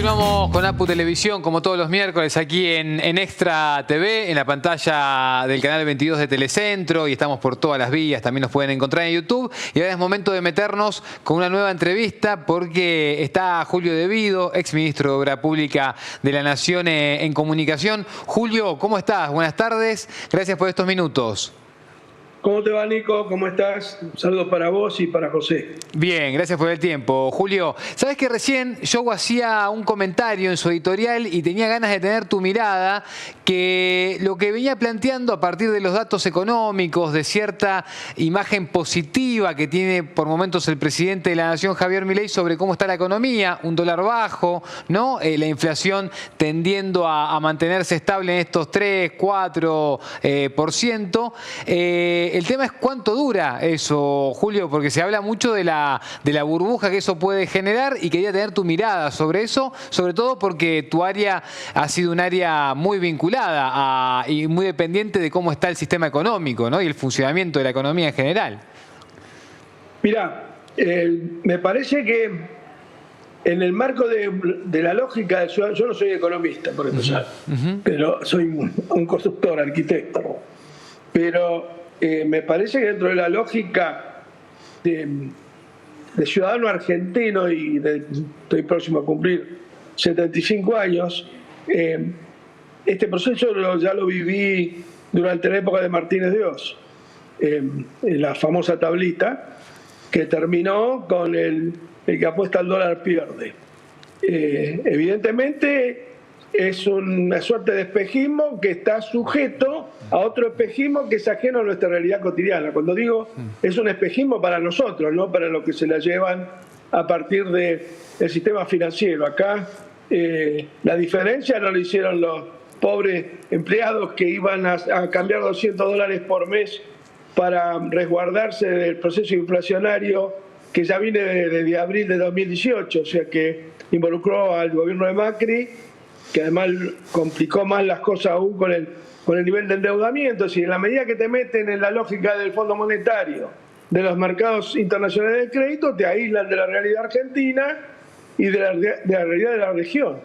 Continuamos con APU Televisión, como todos los miércoles, aquí en Extra TV, en la pantalla del canal 22 de Telecentro, y estamos por todas las vías, también nos pueden encontrar en YouTube. Y ahora es momento de meternos con una nueva entrevista, porque está Julio De Vido, exministro de Obra Pública de la Nación, en comunicación. Julio, ¿cómo estás? Buenas tardes, gracias por estos minutos. ¿Cómo te va, Nico? ¿Cómo estás? Un saludo para vos y para José. Bien, gracias por el tiempo. Julio, sabes que recién yo hacía un comentario en su editorial y tenía ganas de tener tu mirada, que lo que venía planteando a partir de los datos económicos, de cierta imagen positiva que tiene por momentos el presidente de la Nación, Javier Milei, sobre cómo está la economía, un dólar bajo, ¿no? La inflación tendiendo a mantenerse estable en estos 3, 4%. El tema es cuánto dura eso, Julio, porque se habla mucho de la burbuja que eso puede generar, y quería tener tu mirada sobre eso, sobre todo porque tu área ha sido un área muy vinculada y muy dependiente de cómo está el sistema económico, ¿no? Y el funcionamiento de la economía en general. Mirá, me parece que en el marco de la lógica, yo no soy economista, por empezar, pero soy un constructor, arquitecto, pero me parece que dentro de la lógica de ciudadano argentino, y estoy próximo a cumplir 75 años, este proceso ya lo viví durante la época de Martínez de Oz, en la famosa tablita que terminó con el que apuesta al dólar pierde. Evidentemente es una suerte de espejismo que está sujeto a otro espejismo que es ajeno a nuestra realidad cotidiana. Cuando digo es un espejismo para nosotros, no para los que se la llevan a partir del sistema financiero. Acá la diferencia no lo hicieron los pobres empleados que iban a cambiar $200 por mes para resguardarse del proceso inflacionario que ya viene desde abril de 2018, o sea que involucró al gobierno de Macri, que además complicó más las cosas aún con el nivel de endeudamiento. Si en la medida que te meten en la lógica del Fondo Monetario, de los mercados internacionales de crédito, te aíslan de la realidad argentina y de la realidad de la región.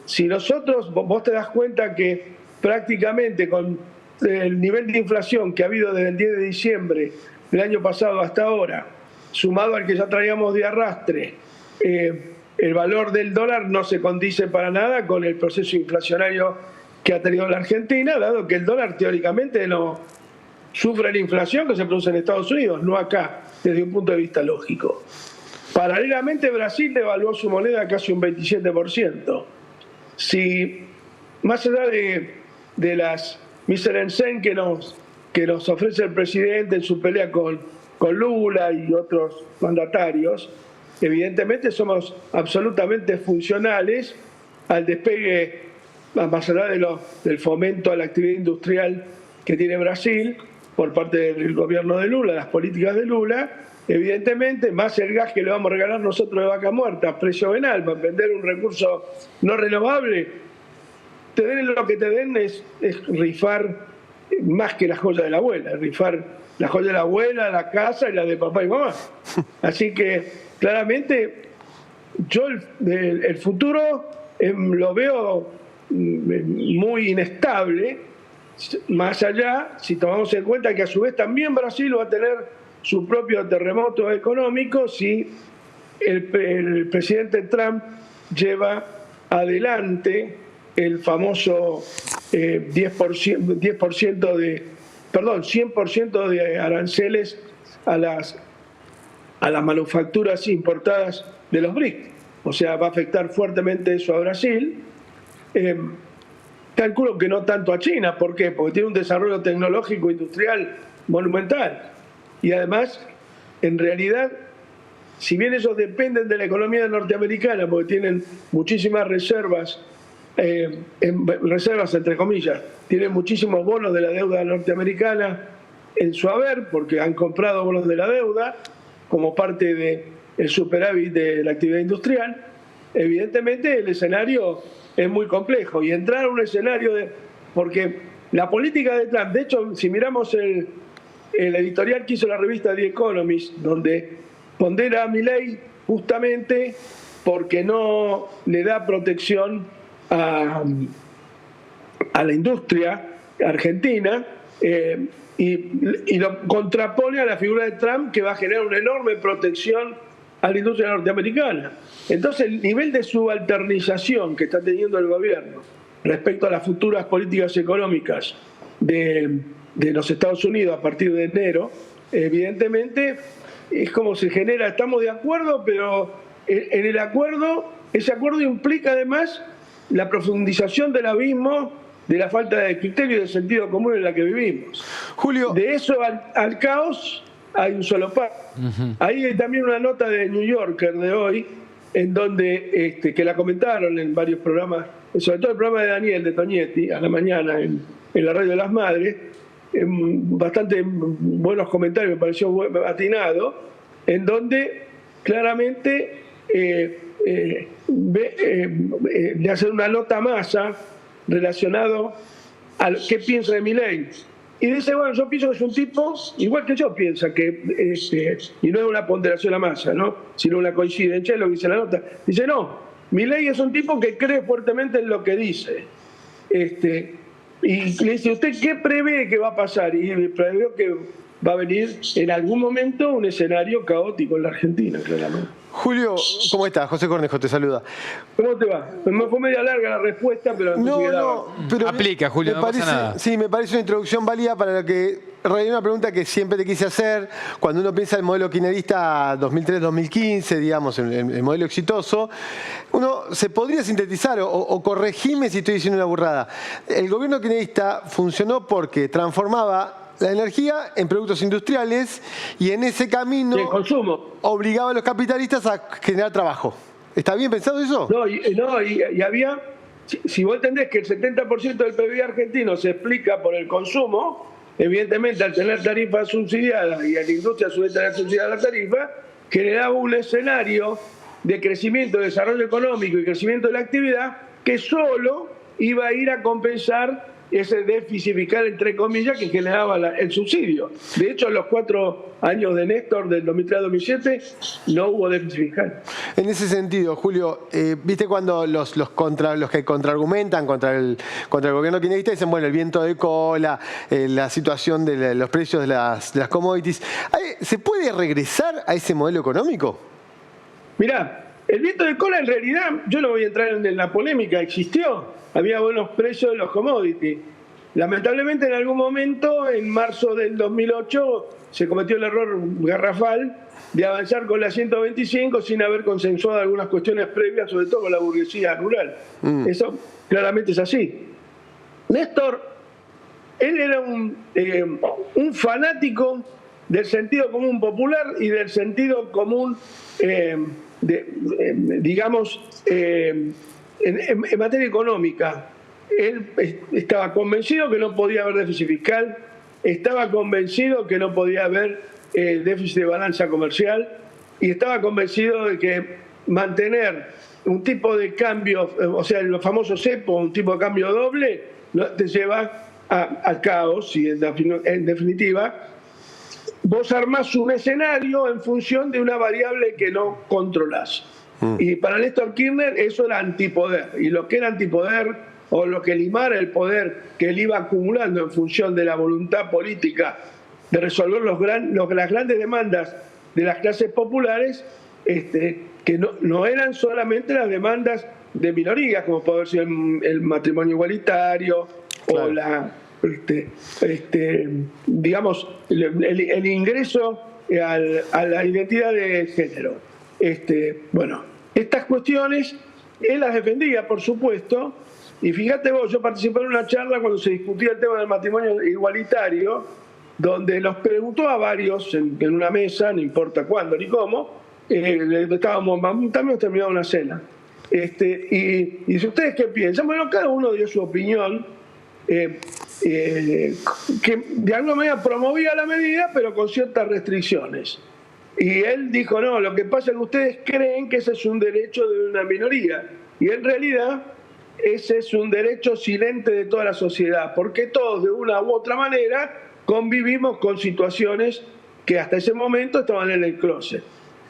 Si nosotros, vos te das cuenta que prácticamente con el nivel de inflación que ha habido desde el 10 de diciembre del año pasado hasta ahora, sumado al que ya traíamos de arrastre, el valor del dólar no se condice para nada con el proceso inflacionario que ha tenido la Argentina, dado que el dólar teóricamente no sufre la inflación que se produce en Estados Unidos, no acá, desde un punto de vista lógico. Paralelamente, Brasil devaluó su moneda casi un 27%. Si, más allá de las miserencen que nos ofrece el presidente en su pelea con Lula y otros mandatarios, evidentemente somos absolutamente funcionales al despegue, más allá del fomento a la actividad industrial que tiene Brasil por parte del gobierno de Lula, las políticas de Lula. Evidentemente, más el gas que le vamos a regalar nosotros de vaca muerta a precio venal para vender un recurso no renovable, te den lo que te den es rifar más que la joya de la abuela, rifar la joya de la abuela, la casa y la de papá y mamá. Así que claramente yo el futuro lo veo muy inestable, más allá si tomamos en cuenta que a su vez también Brasil va a tener su propio terremoto económico si el presidente Trump lleva adelante el famoso 100% de aranceles a las manufacturas importadas de los BRICS. O sea, va a afectar fuertemente eso a Brasil. Calculo que no tanto a China. ¿Por qué? Porque tiene un desarrollo tecnológico industrial monumental. Y además, en realidad, si bien ellos dependen de la economía norteamericana, porque tienen muchísimas reservas, reservas entre comillas, tienen muchísimos bonos de la deuda norteamericana en su haber, porque han comprado bonos de la deuda como parte del superávit de la actividad industrial. Evidentemente el escenario es muy complejo, y entrar a un escenario porque la política de Trump, de hecho, si miramos el editorial que hizo la revista The Economist, donde pondera a Milei justamente porque no le da protección a la industria argentina, y lo contrapone a la figura de Trump, que va a generar una enorme protección a la industria norteamericana. Entonces, el nivel de subalternización que está teniendo el gobierno respecto a las futuras políticas económicas de los Estados Unidos a partir de enero, evidentemente es como se genera, estamos de acuerdo, pero en el acuerdo, ese acuerdo implica además la profundización del abismo, de la falta de criterio y de sentido común en la que vivimos. Julio. De eso al caos hay un solo paso. Ahí hay también una nota de New Yorker de hoy, en donde, que la comentaron en varios programas, sobre todo el programa de Daniel de Toñetti, a la mañana en la Radio de las Madres, bastante buenos comentarios, me pareció atinado, en donde claramente le hacen una nota a Massa relacionado a qué piensa de Milei. Y dice, bueno, yo pienso que es un tipo, igual que yo piensa, que y no es una ponderación a Massa, ¿no?, sino una coincidencia, es lo que dice la nota. Dice, no, Milei es un tipo que cree fuertemente en lo que dice. Y le dice, ¿usted qué prevé que va a pasar? Y preveo que va a venir en algún momento un escenario caótico en la Argentina, claramente. Julio, ¿cómo estás? José Cornejo te saluda. ¿Cómo te va? Me fue media larga la respuesta, pero pero aplica, Julio, no pasa nada. Sí, me parece una introducción válida para lo que una pregunta que siempre te quise hacer. Cuando uno piensa en el modelo kirchnerista 2003-2015, digamos, el modelo exitoso, uno se podría sintetizar, o corregime si estoy diciendo una burrada. El gobierno kirchnerista funcionó porque transformaba la energía en productos industriales y en ese camino el consumo obligaba a los capitalistas a generar trabajo. ¿Está bien pensado eso? No, y había, si vos entendés que el 70% del PIB argentino se explica por el consumo, evidentemente al tener tarifas subsidiadas y a la industria a su vez tener subsidiada la tarifa, generaba un escenario de crecimiento, de desarrollo económico y crecimiento de la actividad que solo iba a ir a compensar ese déficit fiscal, entre comillas, que generaba el subsidio. De hecho, en los 4 años de Néstor, del 2003 a 2007, no hubo déficit fiscal. En ese sentido, Julio, ¿viste cuando los que contraargumentan contra el gobierno kirchnerista dicen, bueno, el viento de cola, la situación de los precios de las commodities? ¿Se puede regresar a ese modelo económico? Mirá, el viento de cola en realidad, yo no voy a entrar en la polémica, existió. Había buenos precios de los commodities. Lamentablemente, en algún momento, en marzo del 2008, se cometió el error garrafal de avanzar con la 125 sin haber consensuado algunas cuestiones previas, sobre todo con la burguesía rural. Eso claramente es así. Néstor, él era un fanático del sentido común popular y del sentido común, digamos, en materia económica. Él estaba convencido que no podía haber déficit fiscal, estaba convencido que no podía haber déficit de balanza comercial y estaba convencido de que mantener un tipo de cambio, o sea, los famosos cepo, un tipo de cambio doble, te lleva al caos y en definitiva vos armás un escenario en función de una variable que no controlás. Y para Néstor Kirchner eso era antipoder. Y lo que era antipoder, o lo que limara el poder que él iba acumulando en función de la voluntad política de resolver las grandes demandas de las clases populares, que no eran solamente las demandas de minorías, como puede ser el matrimonio igualitario, claro, o la digamos el ingreso a la identidad de género. Bueno, estas cuestiones él las defendía, por supuesto, y fíjate vos, yo participé en una charla cuando se discutía el tema del matrimonio igualitario, donde los preguntó a varios en una mesa, no importa cuándo ni cómo, estábamos también terminado una cena, y dice, ¿ustedes qué piensan? Bueno, cada uno dio su opinión, que de alguna manera promovía la medida, pero con ciertas restricciones. Y él dijo, no, lo que pasa es que ustedes creen que ese es un derecho de una minoría, y en realidad ese es un derecho silente de toda la sociedad, porque todos de una u otra manera convivimos con situaciones que hasta ese momento estaban en el closet.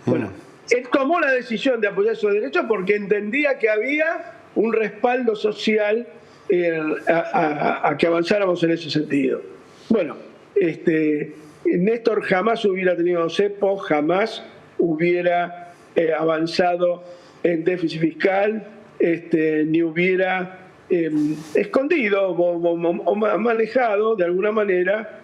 Bueno, él tomó la decisión de apoyar esos derechos porque entendía que había un respaldo social a que avanzáramos en ese sentido. Bueno, Néstor jamás hubiera tenido cepo, jamás hubiera avanzado en déficit fiscal, ni hubiera escondido o manejado de alguna manera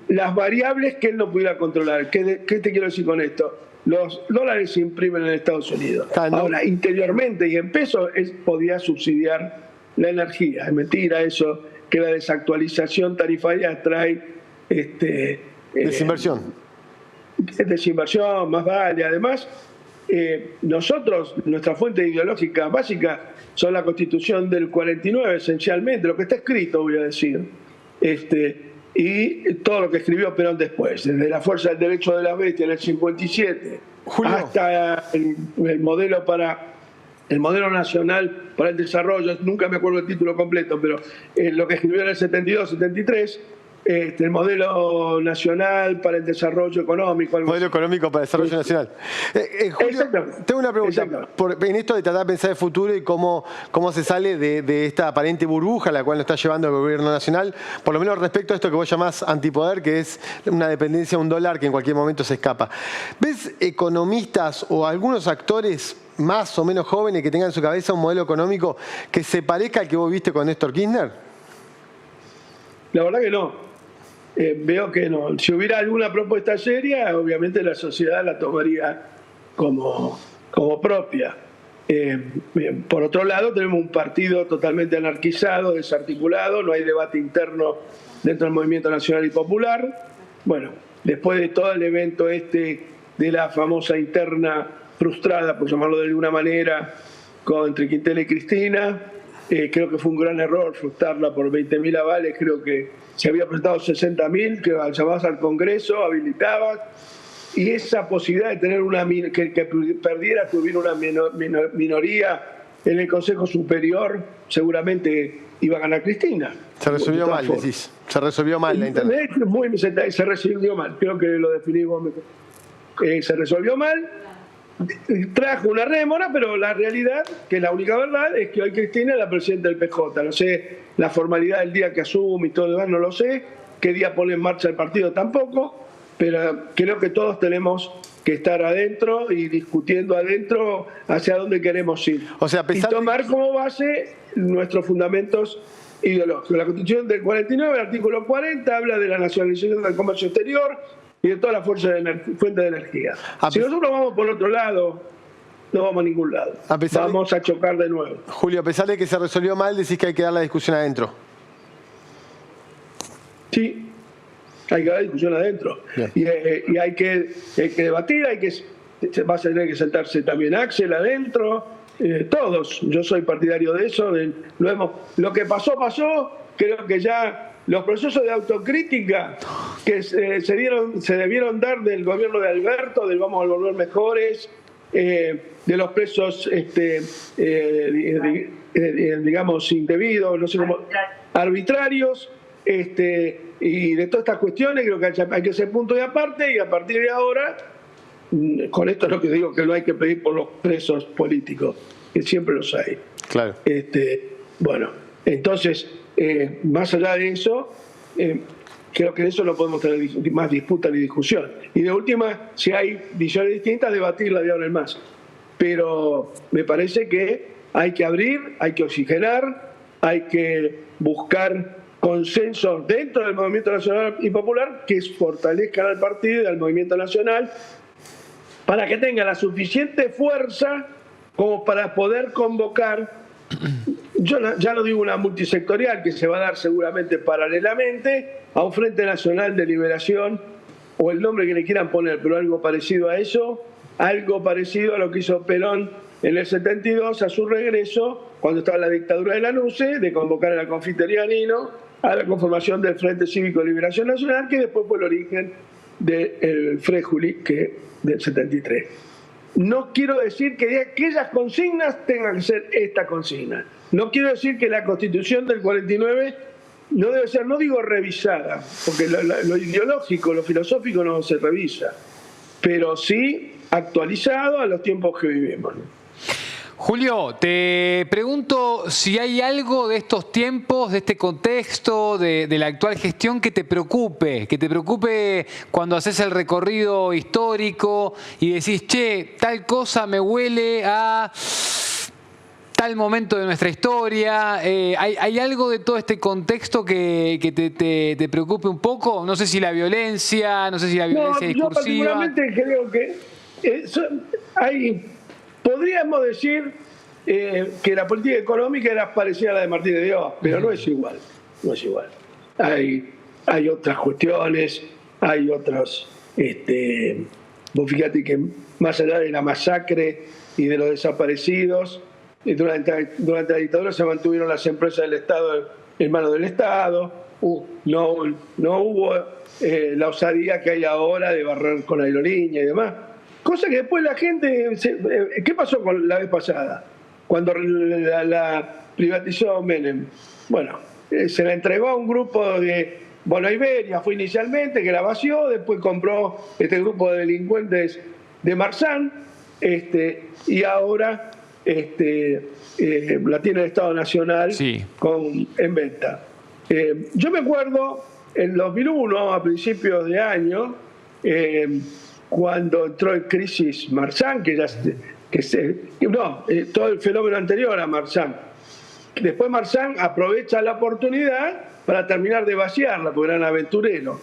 las variables que él no pudiera controlar. ¿Qué te quiero decir con esto? Los dólares se imprimen en Estados Unidos. Ahora, interiormente y en pesos, él podía subsidiar la energía. Es mentira eso, que la desactualización tarifaria trae desinversión. Desinversión, más vale. Además, nosotros, nuestra fuente ideológica básica son la Constitución del 49, esencialmente, lo que está escrito, voy a decir, y todo lo que escribió Perón después, desde la fuerza del derecho de la bestia en el 57, Julio, hasta el modelo nacional para el desarrollo, nunca me acuerdo el título completo, pero lo que escribió en el 72, 73, el modelo nacional para el desarrollo económico. Modelo económico para el desarrollo nacional. Julio, tengo una pregunta. En esto de tratar de pensar el futuro y cómo se sale de esta aparente burbuja a la cual nos está llevando el gobierno nacional, por lo menos respecto a esto que vos llamás antipoder, que es una dependencia a un dólar que en cualquier momento se escapa. ¿Ves economistas o algunos actores más o menos jóvenes que tengan en su cabeza un modelo económico que se parezca al que vos viste con Néstor Kirchner? La verdad que no. Veo que no. Si hubiera alguna propuesta seria, obviamente la sociedad la tomaría como propia. Por otro lado, tenemos un partido totalmente anarquizado, desarticulado, no hay debate interno dentro del movimiento nacional y popular. Bueno, después de todo el evento de la famosa interna frustrada, por llamarlo de alguna manera, entre Quintela y Cristina, creo que fue un gran error frustrarla por 20.000 avales. Creo que se había presentado 60.000, que llamabas al Congreso, habilitabas, y esa posibilidad de tener que perdiera, tuviera una minoría en el Consejo Superior, seguramente iba a ganar Cristina. Se resolvió mal, decís. Se resolvió mal la interna. Se resolvió mal, creo que lo definimos mejor. Se resolvió mal. Trajo una rémora, pero la realidad, que es la única verdad, es que hoy Cristina es la presidenta del PJ. No sé la formalidad del día que asume y todo lo demás, no lo sé. Qué día pone en marcha el partido tampoco. Pero creo que todos tenemos que estar adentro y discutiendo adentro hacia dónde queremos ir. O sea, y tomar como base nuestros fundamentos ideológicos. La Constitución del 49, el artículo 40, habla de la nacionalización del comercio exterior y de toda la fuente de energía. Si nosotros vamos por otro lado, no vamos a ningún lado. Vamos a chocar de nuevo. Julio, a pesar de que se resolvió mal, decís que hay que dar la discusión adentro. Sí, hay que dar la discusión adentro. Y hay que debatir, va a tener que sentarse también Axel adentro, todos. Yo soy partidario de eso. Lo que pasó, creo que ya los procesos de autocrítica que se debieron dar del gobierno de Alberto, del vamos a volver mejores, de los presos, digamos, indebidos, no sé cómo, arbitrarios, y de todas estas cuestiones creo que hay que hacer punto y aparte, y a partir de ahora, con esto es lo que digo, que no hay que pedir por los presos políticos, que siempre los hay. Claro. Bueno, entonces, más allá de eso, creo que de eso no podemos tener más disputa ni discusión. Y de última, si hay visiones distintas, debatirla de ahora en más. Pero me parece que hay que abrir, hay que oxigenar, hay que buscar consensos dentro del movimiento nacional y popular que fortalezcan al partido y al movimiento nacional para que tenga la suficiente fuerza como para poder convocar. Yo ya no digo una multisectorial que se va a dar seguramente paralelamente a un Frente Nacional de Liberación o el nombre que le quieran poner, pero algo parecido a eso, algo parecido a lo que hizo Perón en el 72 a su regreso, cuando estaba la dictadura de Lanusse, de convocar a la confitería Nino a la conformación del Frente Cívico de Liberación Nacional, que después fue el origen del Frejuli, del 73. No quiero decir que aquellas consignas tengan que ser esta consigna. No quiero decir que la Constitución del 49 no debe ser, no digo revisada, porque lo ideológico, lo filosófico no se revisa. pero sí actualizado a los tiempos que vivimos, ¿no? Julio, te pregunto si hay algo de estos tiempos, de este contexto, de la actual gestión que te preocupe cuando haces el recorrido histórico y decís, che, tal cosa me huele a tal momento de nuestra historia. ¿Hay algo de todo este contexto que te preocupe un poco? No sé si la violencia, discursiva. Yo particularmente creo que podríamos decir que la política económica era parecida a la de Martínez de Dios, pero no es igual. Hay otras cuestiones, hay otros. Vos fíjate que más allá de la masacre y de los desaparecidos, durante la dictadura se mantuvieron las empresas del Estado en manos del Estado. No hubo la osadía que hay ahora de barrer con aerolínea y demás. Cosa que después la gente... ¿Qué pasó con la vez pasada? Cuando la privatizó Menem. Bueno, se la entregó a un grupo de... Bueno, Iberia fue inicialmente, que la vació, después compró este grupo de delincuentes de Marzán, y ahora la tiene el Estado Nacional sí, en venta. Yo me acuerdo, en 2001, a principios de año, cuando entró en crisis Marzán, todo el fenómeno anterior a Marzán. Después Marzán aprovecha la oportunidad para terminar de vaciarla, porque eran aventureros.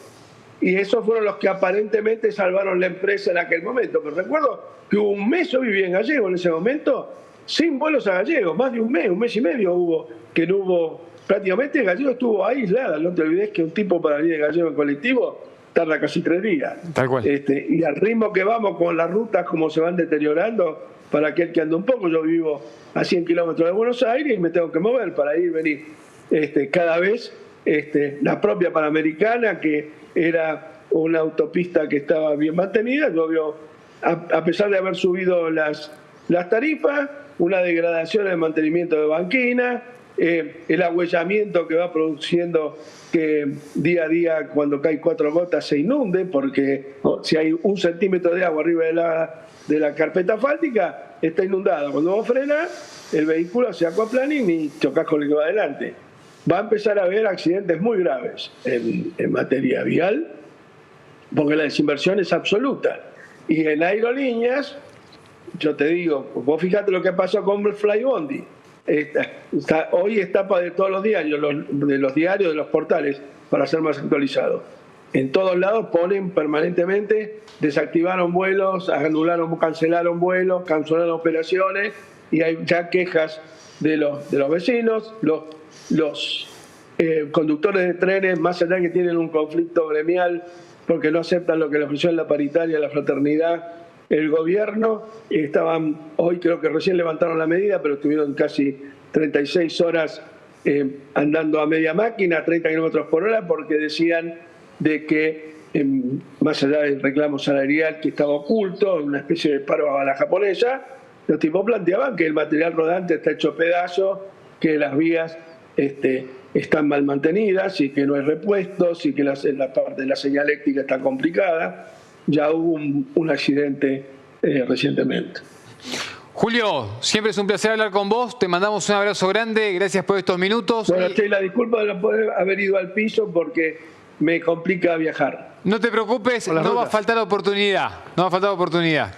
Y esos fueron los que aparentemente salvaron la empresa en aquel momento. Pero recuerdo que hubo un mes, yo vivía en Gallego en ese momento, sin vuelos a Gallego, más de un mes y medio hubo, que no hubo, prácticamente Gallego estuvo aislada. No te olvides que un tipo para ir de Gallego en colectivo tarda casi 3 días. Tal cual. Y al ritmo que vamos con las rutas, como se van deteriorando, para aquel que anda un poco, yo vivo a 100 kilómetros de Buenos Aires y me tengo que mover para ir y venir. Cada vez la propia Panamericana, que era una autopista que estaba bien mantenida, yo veo, a pesar de haber subido las tarifas, una degradación en el mantenimiento de banquina, el agüellamiento que va produciendo que día a día cuando cae 4 gotas se inunde, porque si hay 1 centímetro de agua arriba de la carpeta asfáltica, está inundada. Cuando vos frenás, el vehículo hace aquaplaning y chocás con el que va adelante. Va a empezar a haber accidentes muy graves en materia vial, porque la desinversión es absoluta. Y en aerolíneas, yo te digo, vos fíjate lo que pasó con el Flybondi. Hoy es tapa de todos los diarios, de los portales, para ser más actualizados. En todos lados ponen permanentemente, desactivaron vuelos, cancelaron vuelos, cancelaron operaciones, y hay ya quejas de los vecinos, los conductores de trenes, más allá que tienen un conflicto gremial porque no aceptan lo que le ofreció en la paritaria, la fraternidad, el gobierno. Hoy creo que recién levantaron la medida, pero estuvieron casi 36 horas andando a media máquina, 30 kilómetros por hora, porque decían de que, más allá del reclamo salarial que estaba oculto, una especie de paro a la japonesa, los tipos planteaban que el material rodante está hecho pedazos, que las vías están mal mantenidas y que no hay repuestos y que la parte de la señaléctica está complicada. Ya hubo un accidente recientemente. Julio, siempre es un placer hablar con vos. Te mandamos un abrazo grande. Gracias por estos minutos. Bueno, la disculpa de no poder haber ido al piso porque me complica viajar. No te preocupes, no va a faltar oportunidad. No va a faltar oportunidad.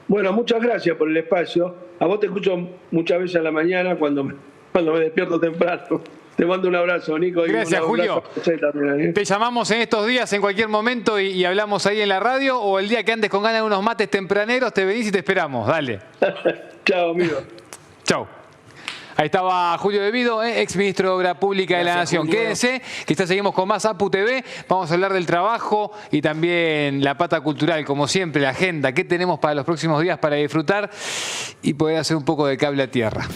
Bueno, muchas gracias por el espacio. A vos te escucho muchas veces a la mañana cuando me despierto temprano. Te mando un abrazo, Nico. Gracias, Julio. También, Te llamamos en estos días, en cualquier momento, y hablamos ahí en la radio, o el día que andes con ganas de unos mates tempraneros, te venís y te esperamos. Dale. Chao, amigo. Chao. Ahí estaba Julio De Vido, ex ministro de Obra Pública de la Nación. Julio. Quédense, que ya seguimos con más APU TV. Vamos a hablar del trabajo y también la pata cultural, como siempre, la agenda. ¿Qué tenemos para los próximos días para disfrutar y poder hacer un poco de cable a tierra?